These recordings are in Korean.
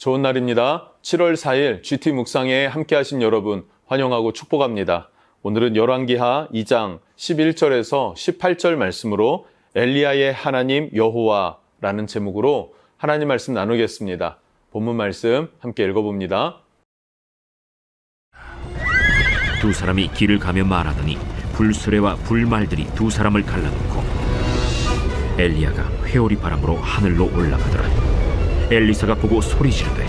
좋은 날입니다. 7월 4일 GT 묵상에 함께 하신 여러분 환영하고 축복합니다. 오늘은 열왕기하 2장 11절에서 18절 말씀으로 엘리야의 하나님 여호와라는 제목으로 하나님 말씀 나누겠습니다. 본문 말씀 함께 읽어봅니다. 두 사람이 길을 가며 말하더니 불수레와 불말들이 두 사람을 갈라놓고 엘리야가 회오리 바람으로 하늘로 올라가더라. 엘리사가 보고 소리 지르되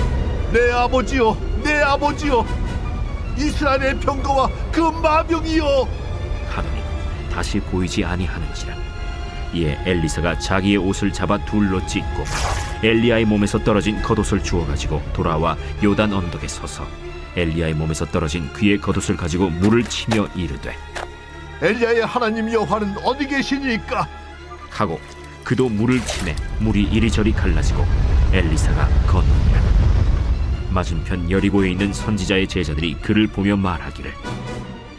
내 아버지여, 내 아버지여, 이스라엘의 병거와 그 마병이여 하더니 다시 보이지 아니하는지라. 이에 엘리사가 자기의 옷을 잡아 둘로 찢고 엘리야의 몸에서 떨어진 겉옷을 주워 가지고 돌아와 요단 언덕에 서서 엘리야의 몸에서 떨어진 그의 겉옷을 가지고 물을 치며 이르되 엘리야의 하나님 여호와는 어디 계시니까? 하고 그도 물을 치매 물이 이리저리 갈라지고 엘리사가 건너니라. 맞은편 여리고에 있는 선지자의 제자들이 그를 보며 말하기를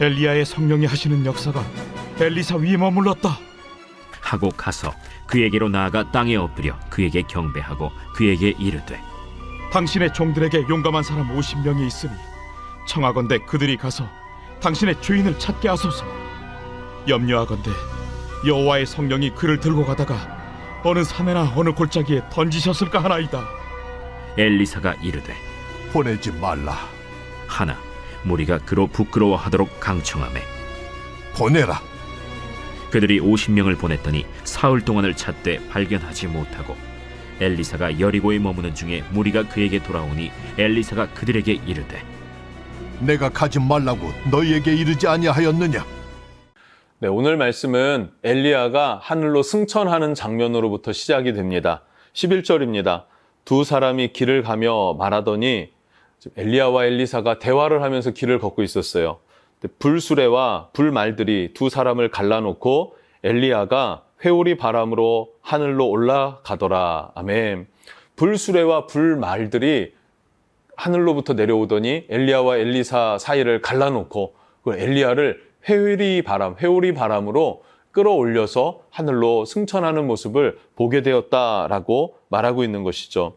엘리야의 성령이 하시는 역사가 엘리사 위에 머물렀다 하고 가서 그에게로 나아가 땅에 엎드려 그에게 경배하고 그에게 이르되 당신의 종들에게 용감한 사람 50명이 있으니 청하건대 그들이 가서 당신의 주인을 찾게 하소서. 염려하건대 여호와의 성령이 그를 들고 가다가 어느 산에나 어느 골짜기에 던지셨을까 하나이다. 엘리사가 이르되 보내지 말라. 하나 무리가 그로 부끄러워하도록 강청하매 보내라. 그들이 50명을 보냈더니 사흘 동안을 찾되 발견하지 못하고 엘리사가 여리고에 머무는 중에 무리가 그에게 돌아오니 엘리사가 그들에게 이르되 내가 가지 말라고 너희에게 이르지 아니하였느냐? 네, 오늘 말씀은 엘리야가 하늘로 승천하는 장면으로부터 시작이 됩니다. 11절입니다. 두 사람이 길을 가며 말하더니 엘리야와 엘리사가 대화를 하면서 길을 걷고 있었어요. 불수레와 불말들이 두 사람을 갈라놓고 엘리야가 회오리 바람으로 하늘로 올라가더라. 아멘. 불수레와 불말들이 하늘로부터 내려오더니 엘리야와 엘리사 사이를 갈라놓고 그 엘리야를 회오리 바람으로 끌어올려서 하늘로 승천하는 모습을 보게 되었다라고 말하고 있는 것이죠.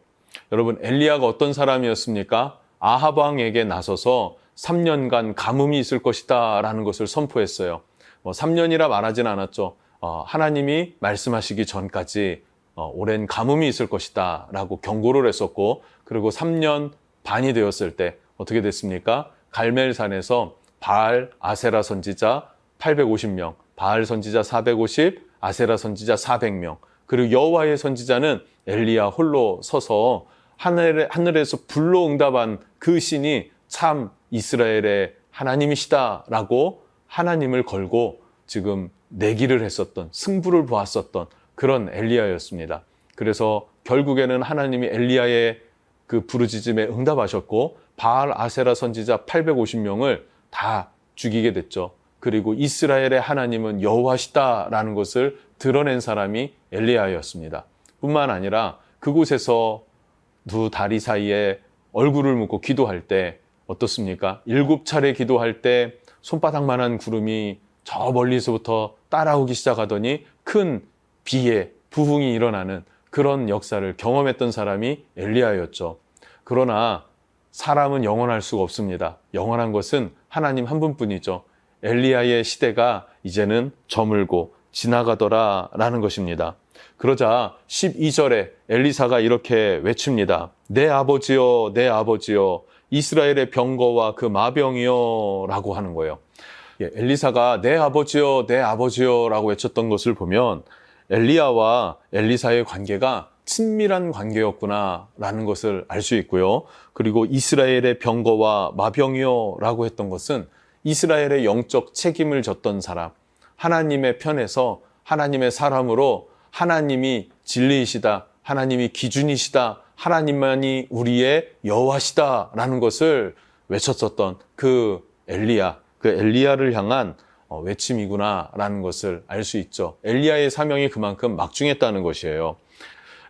여러분, 엘리야가 어떤 사람이었습니까? 아합 왕에게 나서서 3년간 가뭄이 있을 것이다 라는 것을 선포했어요. 3년이라 말하진 않았죠. 하나님이 말씀하시기 전까지 오랜 가뭄이 있을 것이다 라고 경고를 했었고, 그리고 3년 반이 되었을 때 어떻게 됐습니까? 갈멜산에서 바알, 아세라 선지자 850명, 바알 선지자 450, 아세라 선지자 400명, 그리고 여호와의 선지자는 엘리야 홀로 서서 하늘에서 불로 응답한 그 신이 참 이스라엘의 하나님이시다라고 하나님을 걸고 지금 내기를 했었던, 승부를 보았었던 그런 엘리야였습니다. 그래서 결국에는 하나님이 엘리야의 그 부르짖음에 응답하셨고 바알, 아세라 선지자 850명을 다 죽이게 됐죠. 그리고 이스라엘의 하나님은 여호와시다라는 것을 드러낸 사람이 엘리야였습니다. 뿐만 아니라 그곳에서 두 다리 사이에 얼굴을 묻고 기도할 때 어떻습니까? 7차례 기도할 때 손바닥만한 구름이 저 멀리서부터 따라오기 시작하더니 큰 비에 부흥이 일어나는 그런 역사를 경험했던 사람이 엘리야였죠. 그러나 사람은 영원할 수가 없습니다. 영원한 것은 하나님 한 분뿐이죠. 엘리야의 시대가 이제는 저물고 지나가더라라는 것입니다. 그러자 12절에 엘리사가 이렇게 외칩니다. 내 아버지여, 내 아버지여, 이스라엘의 병거와 그 마병이여 라고 하는 거예요. 엘리사가 내 아버지여, 내 아버지여 라고 외쳤던 것을 보면 엘리야와 엘리사의 관계가 친밀한 관계였구나 라는 것을 알 수 있고요. 그리고 이스라엘의 병거와 마병이여 라고 했던 것은 이스라엘의 영적 책임을 졌던 사람, 하나님의 편에서 하나님의 사람으로 하나님이 진리이시다, 하나님이 기준이시다, 하나님만이 우리의 여호와시다 라는 것을 외쳤었던 그 엘리야를 향한 외침이구나 라는 것을 알 수 있죠. 엘리야의 사명이 그만큼 막중했다는 것이에요.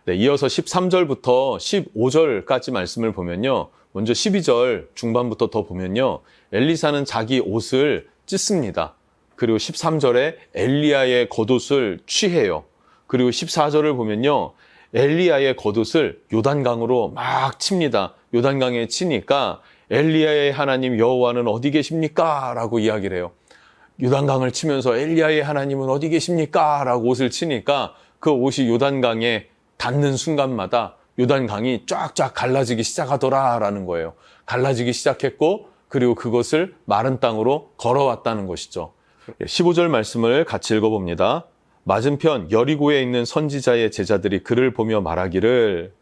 네, 이어서 13절부터 15절까지 말씀을 보면요. 먼저 12절 중반부터 더 보면요. 엘리사는 자기 옷을 찢습니다. 그리고 13절에 엘리야의 겉옷을 취해요. 그리고 14절을 보면요. 엘리야의 겉옷을 요단강으로 막 칩니다. 요단강에 치니까 엘리야의 하나님 여호와는 어디 계십니까? 라고 이야기를 해요. 요단강을 치면서 엘리야의 하나님은 어디 계십니까? 라고 옷을 치니까 그 옷이 요단강에 닿는 순간마다 요단강이 쫙쫙 갈라지기 시작하더라라는 거예요. 갈라지기 시작했고 그리고 그것을 마른 땅으로 걸어왔다는 것이죠. 15절 말씀을 같이 읽어봅니다. 맞은편 여리고에 있는 선지자의 제자들이 그를 보며 말하기를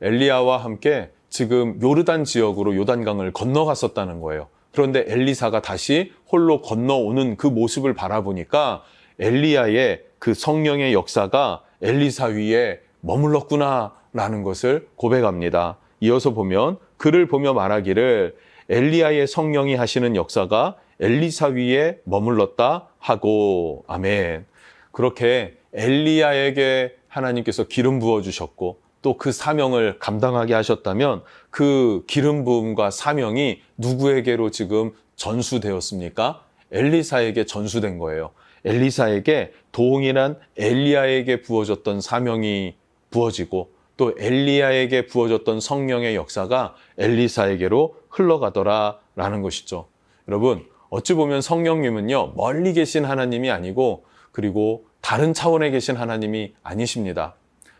엘리야와 함께 지금 요르단 지역으로 요단강을 건너갔었다는 거예요. 그런데 엘리사가 다시 홀로 건너오는 그 모습을 바라보니까 엘리야의 그 성령의 역사가 엘리사 위에 머물렀구나라는 것을 고백합니다. 이어서 보면 그를 보며 말하기를 엘리야의 성령이 하시는 역사가 엘리사 위에 머물렀다 하고 아멘. 그렇게 엘리야에게 하나님께서 기름 부어주셨고 또 그 사명을 감당하게 하셨다면 그 기름 부음과 사명이 누구에게로 지금 전수되었습니까? 엘리사에게 전수된 거예요. 엘리사에게 동일한 엘리야에게 부어졌던 사명이 부어지고 또 엘리야에게 부어졌던 성령의 역사가 엘리사에게로 흘러가더라라는 것이죠. 여러분, 어찌 보면 성령님은요, 멀리 계신 하나님이 아니고 그리고 다른 차원에 계신 하나님이 아니십니다.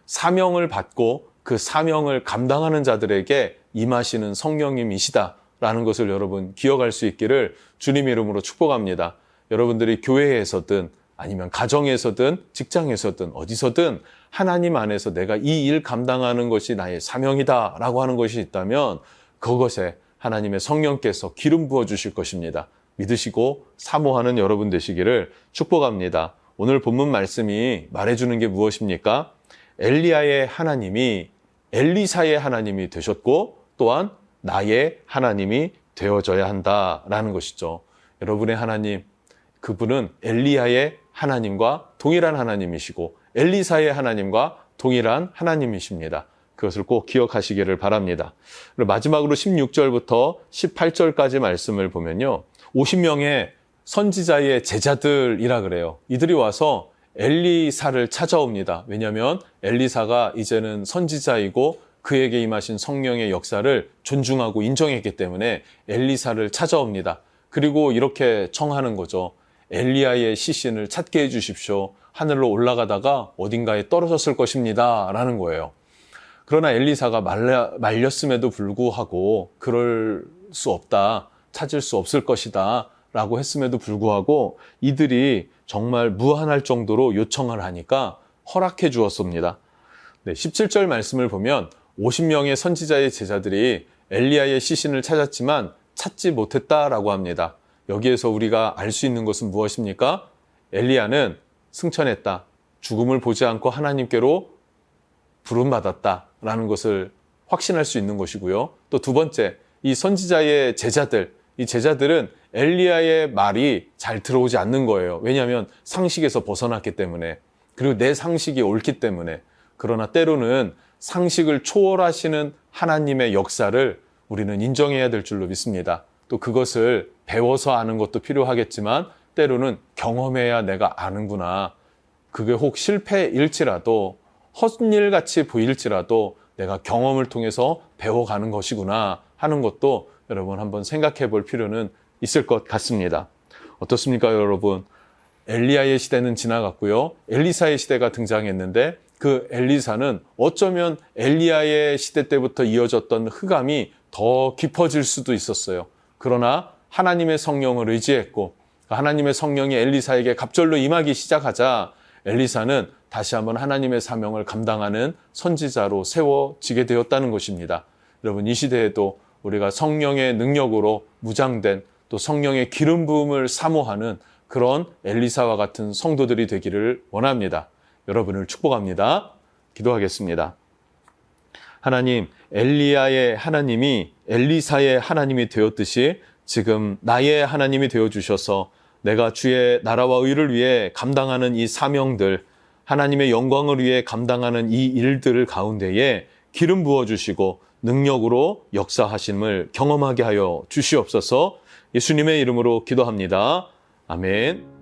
사명을 받고 그 사명을 감당하는 자들에게 임하시는 성령님이시다라는 것을 여러분 기억할 수 있기를 주님 이름으로 축복합니다. 여러분들이 교회에서든 아니면 가정에서든 직장에서든 어디서든 하나님 안에서 내가 이 일 감당하는 것이 나의 사명이다라고 하는 것이 있다면 그것에 하나님의 성령께서 기름 부어 주실 것입니다. 믿으시고 사모하는 여러분 되시기를 축복합니다. 오늘 본문 말씀이 말해주는 게 무엇입니까? 엘리야의 하나님이 엘리사의 하나님이 되셨고 또한 나의 하나님이 되어져야 한다라는 것이죠. 여러분의 하나님, 그분은 엘리야의 하나님과 동일한 하나님이시고 엘리사의 하나님과 동일한 하나님이십니다. 그것을 꼭 기억하시기를 바랍니다. 그리고 마지막으로 16절부터 18절까지 말씀을 보면요. 50명의 선지자의 제자들이라 그래요. 이들이 와서 엘리사를 찾아옵니다. 왜냐하면 엘리사가 이제는 선지자이고 그에게 임하신 성령의 역사를 존중하고 인정했기 때문에 엘리사를 찾아옵니다. 그리고 이렇게 청하는 거죠. 엘리야의 시신을 찾게 해주십시오. 하늘로 올라가다가 어딘가에 떨어졌을 것입니다. 라는 거예요. 그러나 엘리사가 말렸음에도 불구하고 그럴 수 없다. 찾을 수 없을 것이다. 라고 했음에도 불구하고 이들이 정말 무한할 정도로 요청을 하니까 허락해 주었습니다. 네, 17절 말씀을 보면 50명의 선지자의 제자들이 엘리야의 시신을 찾았지만 찾지 못했다라고 합니다. 여기에서 우리가 알 수 있는 것은 무엇입니까? 엘리야는 승천했다. 죽음을 보지 않고 하나님께로 부름받았다라는 것을 확신할 수 있는 것이고요. 또 두 번째, 이 선지자의 제자들, 이 제자들은 엘리야의 말이 잘 들어오지 않는 거예요. 왜냐하면 상식에서 벗어났기 때문에, 그리고 내 상식이 옳기 때문에. 그러나 때로는 상식을 초월하시는 하나님의 역사를 우리는 인정해야 될 줄로 믿습니다. 또 그것을 배워서 아는 것도 필요하겠지만 때로는 경험해야 내가 아는구나. 그게 혹 실패일지라도 헛일같이 보일지라도 내가 경험을 통해서 배워가는 것이구나 하는 것도 여러분 한번 생각해 볼 필요는 있을 것 같습니다. 어떻습니까, 여러분? 엘리야의 시대는 지나갔고요. 엘리사의 시대가 등장했는데 그 엘리사는 어쩌면 엘리야의 시대 때부터 이어졌던 흑암이 더 깊어질 수도 있었어요. 그러나 하나님의 성령을 의지했고 하나님의 성령이 엘리사에게 갑절로 임하기 시작하자 엘리사는 다시 한번 하나님의 사명을 감당하는 선지자로 세워지게 되었다는 것입니다. 여러분, 이 시대에도 우리가 성령의 능력으로 무장된 또 성령의 기름 부음을 사모하는 그런 엘리사와 같은 성도들이 되기를 원합니다. 여러분을 축복합니다. 기도하겠습니다. 하나님, 엘리야의 하나님이 엘리사의 하나님이 되었듯이 지금 나의 하나님이 되어주셔서 내가 주의 나라와 의를 위해 감당하는 이 사명들, 하나님의 영광을 위해 감당하는 이 일들 가운데에 기름 부어주시고 능력으로 역사하심을 경험하게 하여 주시옵소서. 예수님의 이름으로 기도합니다. 아멘.